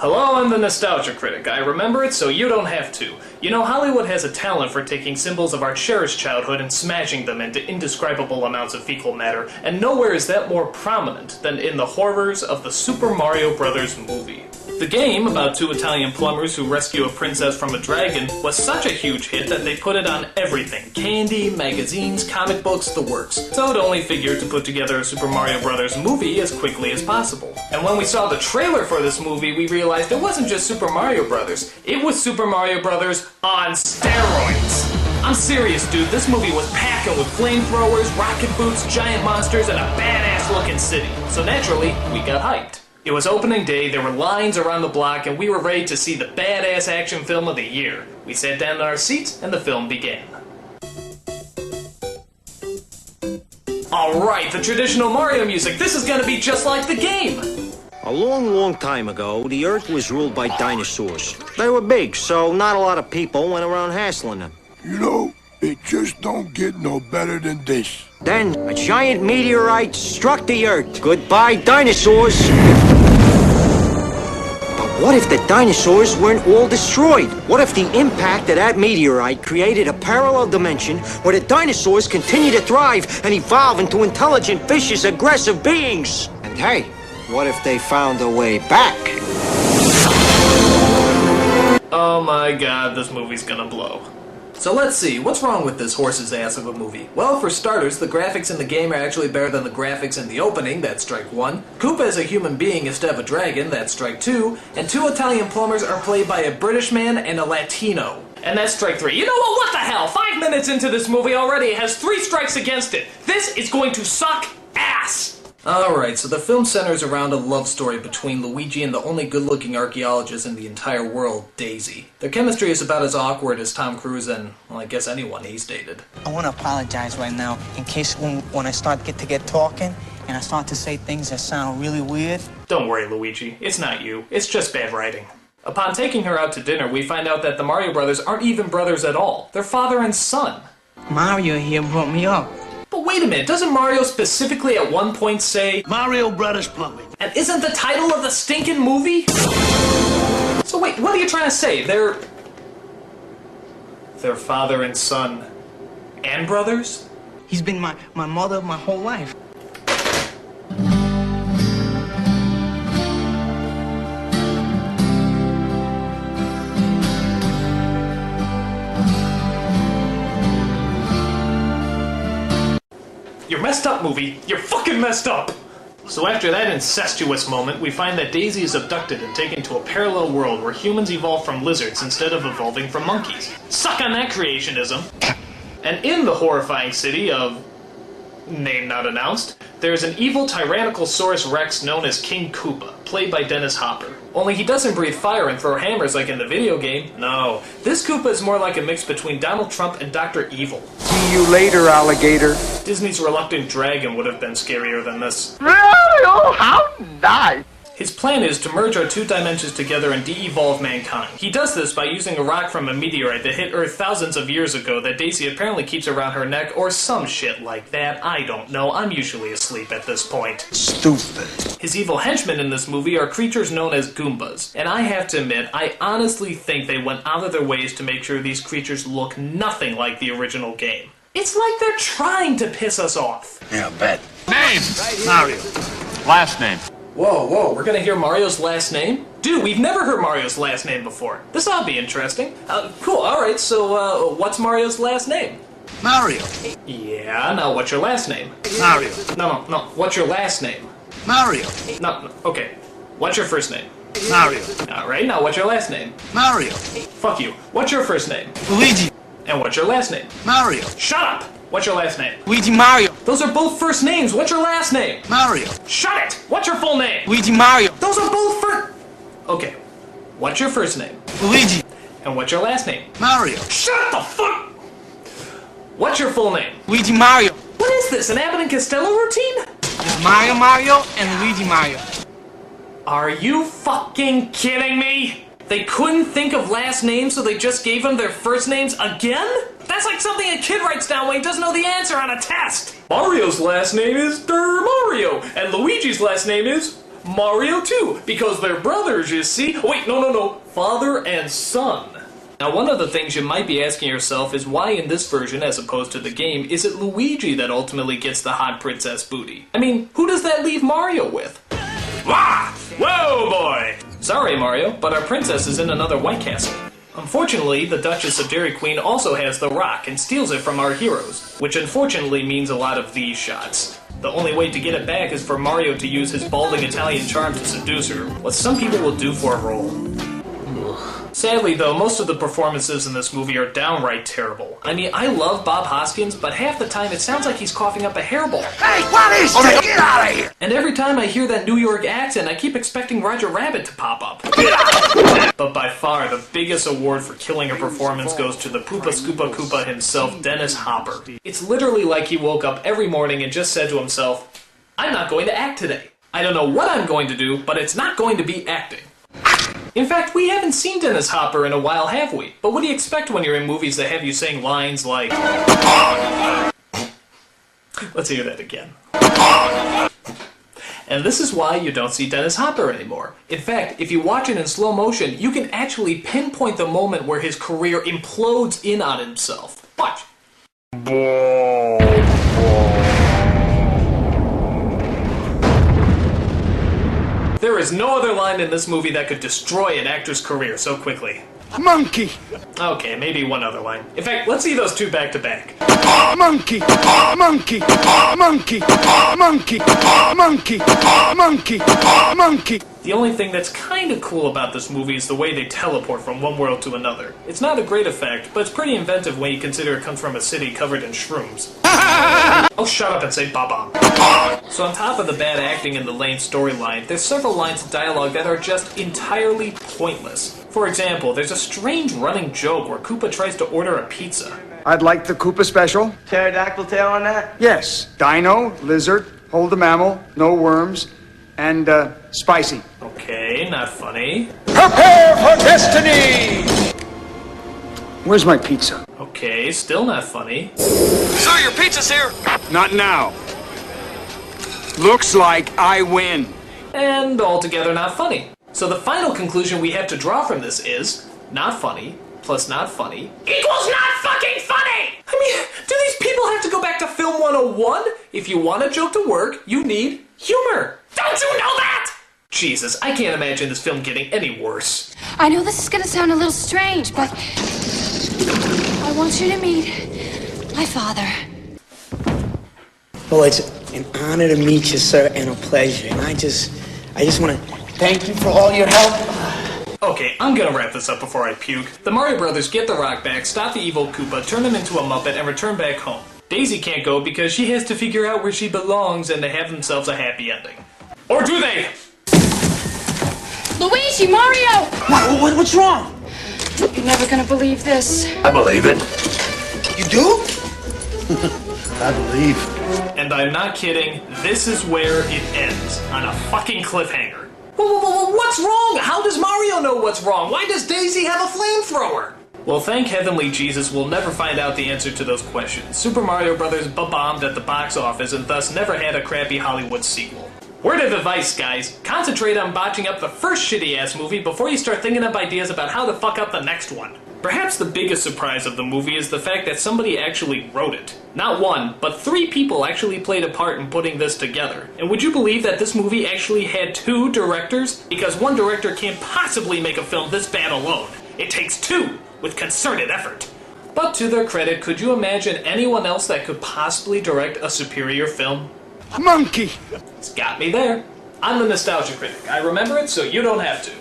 Hello, I'm the NostalgiaCritic. I remember it so you don't have to. You know, Hollywood has a talent for taking symbols of our cherished childhood and smashing them into indescribable amounts of fecal matter, and nowhere is that more prominent than in the horrors of the Super Mario Bros. Movie. The game, about two Italian plumbers who rescue a princess from a dragon, was such a huge hit that they put it on everything. Candy, magazines, comic books, the works. So it only figured to put together a Super Mario Bros. Movie as quickly as possible. And when we saw the trailer for this movie, we realized it wasn't just Super Mario Bros. It was Super Mario Bros. On steroids! I'm serious, dude. This movie was packing with flamethrowers, rocket boots, giant monsters, and a badass-looking city. So naturally, we got hyped. It was opening day, there were lines around the block, and we were ready to see the badass action film of the year. We sat down in our seats, and the film began. Alright, the traditional Mario music. This is gonna be just like the game! A long, long time ago, the Earth was ruled by dinosaurs. They were big, so not a lot of people went around hassling them. You know, it just don't get no better than this. Then, a giant meteorite struck the Earth. Goodbye, dinosaurs! But what if the dinosaurs weren't all destroyed? What if the impact of that meteorite created a parallel dimension where the dinosaurs continue to thrive and evolve into intelligent, vicious, aggressive beings? And hey, what if they found a way back? Oh my god, this movie's gonna blow. So let's see, what's wrong with this horse's ass of a movie? Well, for starters, the graphics in the game are actually better than the graphics in the opening, that's strike one. Koopa as a human being instead of a dragon, that's strike two. And two Italian plumbers are played by a British man and a Latino. And that's strike three. You know what the hell? 5 minutes into this movie already, it has 3 strikes against it. This is going to suck ass! Alright, so the film centers around a love story between Luigi and the only good-looking archaeologist in the entire world, Daisy. Their chemistry is about as awkward as Tom Cruise and, well, I guess anyone he's dated. I want to apologize right now in case when I start to get talking and I start to say things that sound really weird. Don't worry, Luigi. It's not you. It's just bad writing. Upon taking her out to dinner, we find out that the Mario brothers aren't even brothers at all. They're father and son. Mario here brought me up. But wait a minute, doesn't Mario specifically at one point say, Mario Brothers Plumbing? And isn't the title of the stinking movie? So wait, what are you trying to say? They're father and son and brothers? He's been my mother my whole life. You're messed up, movie. You're fucking messed up! So after that incestuous moment, we find that Daisy is abducted and taken to a parallel world where humans evolve from lizards instead of evolving from monkeys. Suck on that creationism! And in the horrifying city of... name not announced, there's an evil Tyrannosaurus Rex known as King Koopa, played by Dennis Hopper. Only he doesn't breathe fire and throw hammers like in the video game. No, this Koopa is more like a mix between Donald Trump and Dr. Evil. See you later, alligator. Disney's Reluctant Dragon would have been scarier than this. Oh, how nice! His plan is to merge our 2 dimensions together and de-evolve mankind. He does this by using a rock from a meteorite that hit Earth thousands of years ago that Daisy apparently keeps around her neck or some shit like that. I don't know. I'm usually asleep at this point. Stupid. His evil henchmen in this movie are creatures known as Goombas. And I have to admit, I honestly think they went out of their ways to make sure these creatures look nothing like the original game. It's like they're trying to piss us off. Yeah, bet. Name! Mario. Last name. Whoa, we're gonna hear Mario's last name? Dude, we've never heard Mario's last name before. This ought to be interesting. Cool, alright, so, what's Mario's last name? Mario. Yeah, now what's your last name? Mario. No, what's your last name? Mario. No, okay. What's your first name? Mario. Alright, now what's your last name? Mario. Fuck you. What's your first name? Luigi. And what's your last name? Mario. Shut up! What's your last name? Luigi Mario. Those are both first names. What's your last name? Mario. Shut it! What's your full name? Luigi Mario. Those are both first... Okay. What's your first name? Luigi. And what's your last name? Mario. Shut the fuck... What's your full name? Luigi Mario. What is this, an Abbott and Costello routine? Mario and Luigi Mario. Are you fucking kidding me? They couldn't think of last names, so they just gave them their first names again? That's like something a kid writes down when he doesn't know the answer on a test. Mario's last name is Mario, and Luigi's last name is Mario too, because they're brothers, you see. Wait, no. Father and son. Now, one of the things you might be asking yourself is why in this version, as opposed to the game, is it Luigi that ultimately gets the hot princess booty? I mean, who does that leave Mario with? Wah! Whoa, boy! Sorry, Mario, but our princess is in another White Castle. Unfortunately, the Duchess of Dairy Queen also has the rock and steals it from our heroes, which unfortunately means a lot of these shots. The only way to get it back is for Mario to use his balding Italian charm to seduce her, what some people will do for a role. Sadly, though, most of the performances in this movie are downright terrible. I mean, I love Bob Hoskins, but half the time it sounds like he's coughing up a hairball. Hey, what is that? Get out of here! And every time I hear that New York accent, I keep expecting Roger Rabbit to pop up. But by far, the biggest award for killing a performance goes to the Poopa Scoopa Koopa himself, Dennis Hopper. It's literally like he woke up every morning and just said to himself, I'm not going to act today. I don't know what I'm going to do, but it's not going to be acting. In fact, we haven't seen Dennis Hopper in a while, have we? But what do you expect when you're in movies that have you saying lines like... Let's hear that again. And this is why you don't see Dennis Hopper anymore. In fact, if you watch it in slow motion, you can actually pinpoint the moment where his career implodes in on himself. Watch. There is no other line in this movie that could destroy an actor's career so quickly. Monkey! Okay, maybe one other line. In fact, let's see those two back to back. Monkey! Monkey! Monkey! Monkey! Monkey! Monkey! Monkey! The only thing that's kind of cool about this movie is the way they teleport from one world to another. It's not a great effect, but it's pretty inventive when you consider it comes from a city covered in shrooms. Oh, shut up and say Baba. So on top of the bad acting and the lame storyline, there's several lines of dialogue that are just entirely pointless. For example, there's a strange running joke where Koopa tries to order a pizza. I'd like the Koopa special. Pterodactyl tail on that? Yes. Dino, lizard, hold the mammal, no worms, and spicy. Okay, not funny. Prepare for destiny! Where's my pizza? Okay, still not funny. Sir, your pizza's here! Not now. Looks like I win. And altogether not funny. So the final conclusion we have to draw from this is, not funny plus not funny equals not fucking funny! I mean, do these people have to go back to Film 101? If you want a joke to work, you need humor. Don't you know that? Jesus, I can't imagine this film getting any worse. I know this is gonna sound a little strange, but I want you to meet my father. Well, it's an honor to meet you, sir, and a pleasure. And I just want to thank you for all your help. Okay, I'm gonna wrap this up before I puke. The Mario Brothers get the rock back, stop the evil Koopa, turn him into a Muppet, and return back home. Daisy can't go because she has to figure out where she belongs and they have themselves a happy ending. Or do they? Luigi, Mario! What's wrong? You're never gonna believe this. I believe it. You do? I believe. And I'm not kidding, this is where it ends, on a fucking cliffhanger. What's wrong? How does Mario know what's wrong? Why does Daisy have a flamethrower? Well, thank Heavenly Jesus, we'll never find out the answer to those questions. Super Mario Bros. Bombed at the box office and thus never had a crappy Hollywood sequel. Word of advice, guys. Concentrate on botching up the first shitty-ass movie before you start thinking up ideas about how to fuck up the next one. Perhaps the biggest surprise of the movie is the fact that somebody actually wrote it. Not one, but 3 people actually played a part in putting this together. And would you believe that this movie actually had 2 directors? Because one director can't possibly make a film this bad alone. It takes 2, with concerted effort. But to their credit, could you imagine anyone else that could possibly direct a superior film? Monkey! It's got me there. I'm the Nostalgia Critic. I remember it so you don't have to.